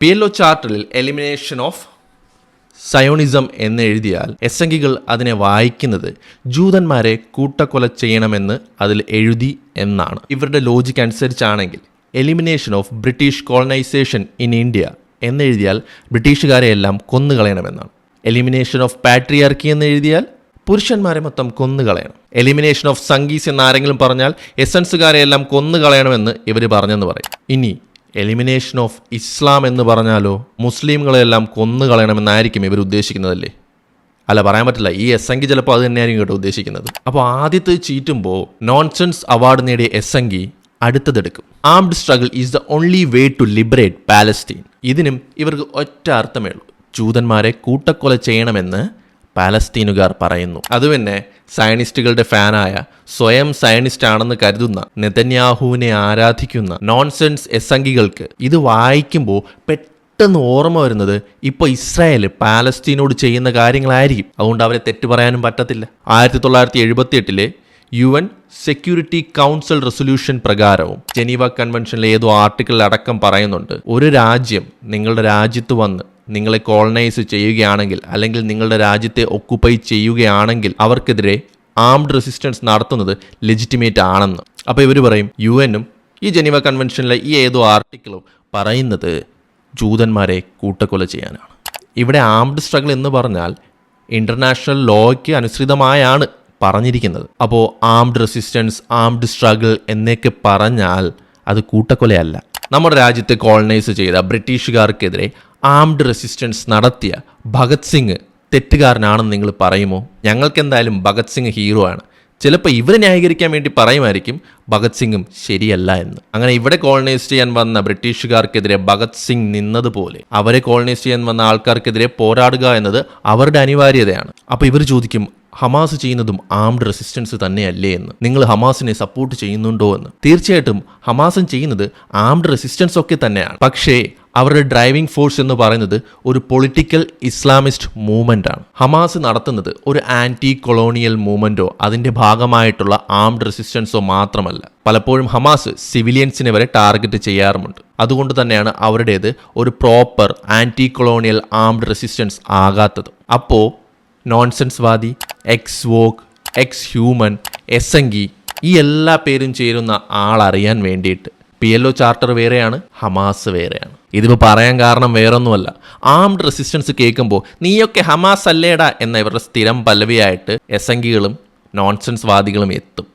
PLO ചാർട്ടറിൽ elimination of Zionism എന്ന് എഴുതിയാൽ എസ്സംഗികൾ അതിനെ വായിക്കുന്നത് ജൂതന്മാരെ കൂട്ടക്കൊല ചെയ്യണമെന്ന് അതിൽ എഴുതി എന്നാണ്. ഇവരുടെ ലോജിക്ക് അനുസരിച്ചാണെങ്കിൽ elimination of British colonisation in India എന്നെഴുതിയാൽ ബ്രിട്ടീഷുകാരെ എല്ലാം കൊന്നുകളയണമെന്നാണ്. എലിമിനേഷൻ ഓഫ് പാട്രിയാർക്കി എന്ന് എഴുതിയാൽ പുരുഷന്മാരെ മൊത്തം കൊന്നുകളയണം. എലിമിനേഷൻ ഓഫ് സംഗീസ് എന്നാരെങ്കിലും പറഞ്ഞാൽ എസൻസുകാരെ എല്ലാം കൊന്നുകളയണമെന്ന് ഇവർ പറഞ്ഞെന്ന് പറയും. ഇനി എലിമിനേഷൻ ഓഫ് ഇസ്ലാം എന്ന് പറഞ്ഞാലോ മുസ്ലിംകളെല്ലാം കൊന്നുകളയണമെന്നായിരിക്കും ഇവർ ഉദ്ദേശിക്കുന്നതല്ലേ? അല്ല, പറയാൻ പറ്റില്ല. ഈ എസ്സംഗി ചിലപ്പോൾ അത് തന്നെയായിരിക്കും കേട്ടോ ഉദ്ദേശിക്കുന്നത്. അപ്പോൾ ആദ്യത്തെ ചീറ്റുമ്പോൾ നോൺസെൻസ് അവാർഡ് നേടിയ എസ്സംഗി അടുത്തതെടുക്കും. Armed struggle is the only way to liberate Palestine. ഇതിനും ഇവർക്ക് ഒറ്റ അർത്ഥമേ ഉള്ളൂ, ജൂതന്മാരെ കൂട്ടക്കൊല ചെയ്യണമെന്ന് പാലസ്തീനുകാർ പറയുന്നു. അതുതന്നെ സയനിസ്റ്റുകളുടെ ഫാനായ സ്വയം സയനിസ്റ്റ് ആണെന്ന് കരുതുന്ന നെതന്യാഹുവിനെ ആരാധിക്കുന്ന നോൺസെൻസ് എസ്സംഗികൾക്ക് ഇത് വായിക്കുമ്പോൾ പെട്ടെന്ന് ഓർമ്മ വരുന്നത് ഇപ്പോൾ ഇസ്രായേൽ പാലസ്തീനോട് ചെയ്യുന്ന കാര്യങ്ങളായിരിക്കും. അതുകൊണ്ട് അവരെ തെറ്റു പറയാനും പറ്റത്തില്ല. 1978 UN സെക്യൂരിറ്റി കൗൺസിൽ റെസൊല്യൂഷൻ പ്രകാരവും ജനീവ കൺവെൻഷനിലെ ഏതോ ആർട്ടിക്കിളിൽ അടക്കം പറയുന്നുണ്ട്, ഒരു രാജ്യം നിങ്ങളുടെ രാജ്യത്ത് വന്ന് നിങ്ങളെ കോളനൈസ് ചെയ്യുകയാണെങ്കിൽ അല്ലെങ്കിൽ നിങ്ങളുടെ രാജ്യത്തെ ഒക്കുപ്പൈ ചെയ്യുകയാണെങ്കിൽ അവർക്കെതിരെ ആംഡ് റെസിസ്റ്റൻസ് നടത്തുന്നത് ലെജിറ്റിമേറ്റ് ആണെന്ന്. അപ്പോൾ ഇവർ പറയും UN ഈ ജനീവ കൺവെൻഷനിലെ ഈ ഏതോ ആർട്ടിക്കിളും പറയുന്നത് ജൂതന്മാരെ കൂട്ടക്കൊല ചെയ്യാനാണ്. ഇവിടെ ആംഡ് സ്ട്രഗിൾ എന്ന് പറഞ്ഞാൽ ഇൻ്റർനാഷണൽ ലോയ്ക്ക് അനുസൃതമായാണ് പറഞ്ഞിരിക്കുന്നത്. അപ്പോൾ ആംഡ് റെസിസ്റ്റൻസ്, ആംഡ് സ്ട്രഗിൾ എന്നൊക്കെ പറഞ്ഞാൽ അത് കൂട്ടക്കൊലയല്ല. നമ്മുടെ രാജ്യത്തെ കോളനൈസ് ചെയ്ത ബ്രിട്ടീഷുകാർക്കെതിരെ ആംഡ് റെസിസ്റ്റൻസ് നടത്തിയ ഭഗത് സിംഗ് തെറ്റുകാരനാണെന്ന് നിങ്ങൾ പറയുമോ? ഞങ്ങൾക്കെന്തായാലും ഭഗത് സിംഗ് ഹീറോ ആണ്. ചിലപ്പോൾ ഇവരെ ന്യായീകരിക്കാൻ വേണ്ടി പറയുമായിരിക്കും ഭഗത് സിംഗും ശരിയല്ല എന്ന്. അങ്ങനെ ഇവിടെ കോളനൈസ് ചെയ്യാൻ വന്ന ബ്രിട്ടീഷുകാർക്കെതിരെ ഭഗത് സിംഗ് നിന്നതുപോലെ അവരെ കോളനൈസ് ചെയ്യാൻ വന്ന ആൾക്കാർക്കെതിരെ പോരാടുക എന്നത് അവരുടെ അനിവാര്യതയാണ്. അപ്പോൾ ഇവർ ചോദിക്കും, ഹമാസ് ചെയ്യുന്നതും ആംഡ് റെസിസ്റ്റൻസ് തന്നെയല്ലേ എന്ന്, നിങ്ങൾ ഹമാസിനെ സപ്പോർട്ട് ചെയ്യുന്നുണ്ടോ എന്ന്. തീർച്ചയായിട്ടും ഹമാസും ചെയ്യുന്നത് ആംഡ് റെസിസ്റ്റൻസ് ഒക്കെ തന്നെയാണ്. പക്ഷേ അവരുടെ ഡ്രൈവിംഗ് ഫോഴ്സ് എന്ന് പറയുന്നത് ഒരു പൊളിറ്റിക്കൽ ഇസ്ലാമിസ്റ്റ് മൂവ്മെൻ്റ് ആണ്. ഹമാസ് നടത്തുന്നത് ഒരു ആൻറ്റി കൊളോണിയൽ മൂവ്മെൻറ്റോ അതിൻ്റെ ഭാഗമായിട്ടുള്ള ആംഡ് റെസിസ്റ്റൻസോ മാത്രമല്ല. പലപ്പോഴും ഹമാസ് സിവിലിയൻസിനെ വരെ ടാർഗറ്റ് ചെയ്യാറുമുണ്ട്. അതുകൊണ്ട് തന്നെയാണ് അവരുടേത് ഒരു proper anti colonial armed resistance ആകാത്തത്. അപ്പോൾ നോൺസെൻസ് വാദി, എക്സ് വോക്ക്, എക്സ് ഹ്യൂമൻ, എസ്സംഗി ഈ എല്ലാ പേരും ചേരുന്ന ആളറിയാൻ വേണ്ടിയിട്ട് PLO ചാർട്ടർ വേറെയാണ്, ഹമാസ് വേറെയാണ്. ഇതിപ്പോൾ പറയാൻ കാരണം വേറൊന്നുമല്ല, ആംഡ് റെസിസ്റ്റൻസ് കേൾക്കുമ്പോൾ നീയൊക്കെ ഹമാസ് അല്ലേടാ എന്ന ഇവരുടെ സ്ഥിരം പല്ലവിയായിട്ട് എസ്സംഗികളും നോൺസെൻസ് വാദികളും എത്തും.